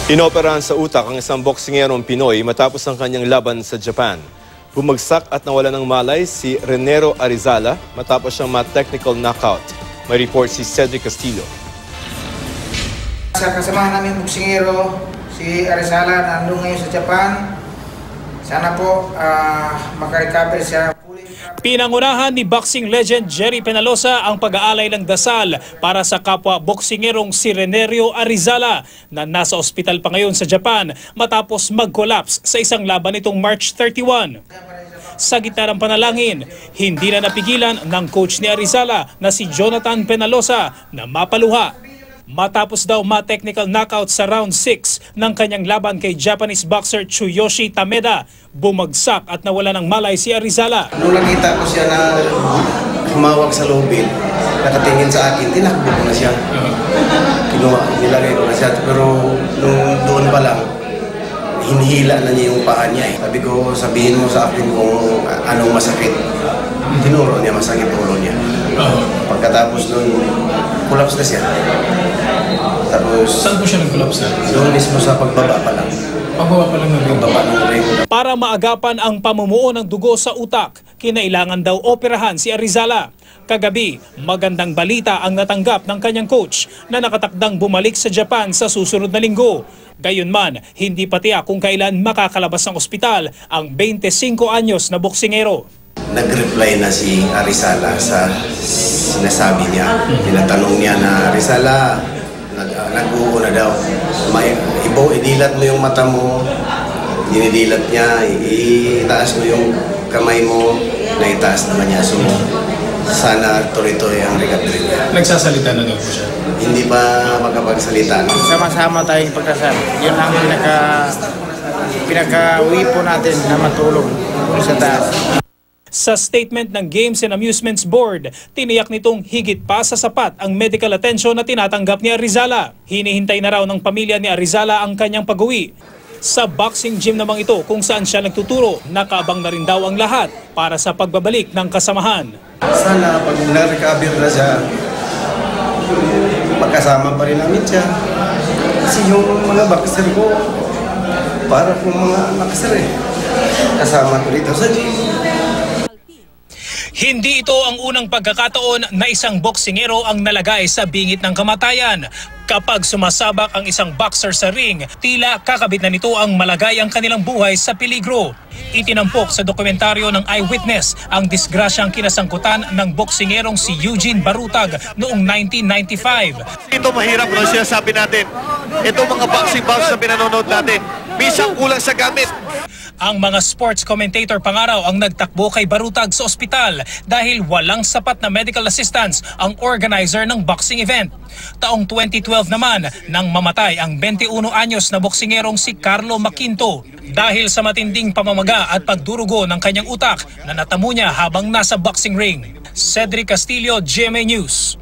Inoperahan sa utak ang isang boksingerong Pinoy matapos ang kanyang laban sa Japan. Bumagsak at nawala ng malay si Renero Arizala matapos siyang ma-technical knockout. May report si Cedric Castillo. Sa kasamahan namin boksingero, si Arizala nandun ngayon sa Japan. Sana po makarecover siya. Pinangunahan ni boxing legend Jerry Penalosa ang pag-aalay ng dasal para sa kapwa boksingerong si Renero Arizala na nasa ospital pa ngayon sa Japan matapos mag-collapse sa isang laban nitong March 31. Sa gitna ng panalangin, hindi na napigilan ng coach ni Arizala na si Jonathan Penalosa na mapaluha. Matapos daw ma-technical knockout sa round 6 ng kanyang laban kay Japanese boxer Tsuyoshi Tameda, bumagsak at nawala ng malay si Arizala. Nung nakita ko siya na humawak sa lobby, nakatingin sa akin, tinakbo ko na siya. Nilagay ko na siya, pero nung doon pa lang, hinihila na niya yung paa niya. Sabi ko, sabihin mo sa akin kung anong masakit. Tinuro niya, masakit ulo niya. Pagkatapos nun, collapse na siya. Tapos, saan po siya nag-collapse na? doon mismo sa pagbaba pa lang. Pagbaba pa lang ng Pagbaba ng ring. Para maagapan ang pamumuo ng dugo sa utak, kinailangan daw operahan si Arizala. Kagabi, magandang balita ang natanggap ng kanyang coach na nakatakdang bumalik sa Japan sa susunod na linggo. Gayunman, hindi pa tiyak kung kailan makakalabas ng ospital ang 25 anyos na boksingero. Nag-reply na si Arizala sa sinasabi niya. Tinatanong niya na, Arizala, nag-uho na daw. Idilat mo yung mata mo, dinidilat niya, itaas mo yung kamay mo, naitaas naman niya. So, sana tuloy-tuloy ang recovery niya. Nagsasalita na daw po siya? Hindi pa makapagsalita. Sama-sama tayong pagdasal. Yun ang pinaka-uwi po natin na matulong sa taas. Sa statement ng Games and Amusements Board, tiniyak nitong higit pa sa sapat ang medical attention na tinatanggap ni Arizala. Hinihintay na raw ng pamilya ni Arizala ang kanyang pag-uwi. Sa boxing gym namang ito kung saan siya nagtuturo, nakaabang na rin daw ang lahat para sa pagbabalik ng kasamahan. Sana pag na-recover na siya, magkasama pa rin namin siya. Kasi yung mga boxer ko, para kung mga boxer kasama ko dito sa gym. Hindi ito ang unang pagkakataon na isang boksingero ang nalagay sa bingit ng kamatayan. Kapag sumasabak ang isang boxer sa ring, tila kakabit na nito ang malagay ang kanilang buhay sa peligro. Itinampok sa dokumentaryo ng Eyewitness ang disgrasyang kinasangkutan ng boksingerong si Eugene Barutag noong 1995. Ito mahirap, no? Siya sabi natin, ito mga boxing bouts na pinanonood natin, minsan kulang sa gamit. Ang mga sports commentator pangaraw ang nagtakbo kay Barutag sa ospital dahil walang sapat na medical assistance ang organizer ng boxing event. Taong 2012 naman nang mamatay ang 21 anyos na boksingerong si Carlo Maquinto dahil sa matinding pamamaga at pagdurugo ng kanyang utak na natamo niya habang nasa boxing ring. Cedric Castillo, GMA News.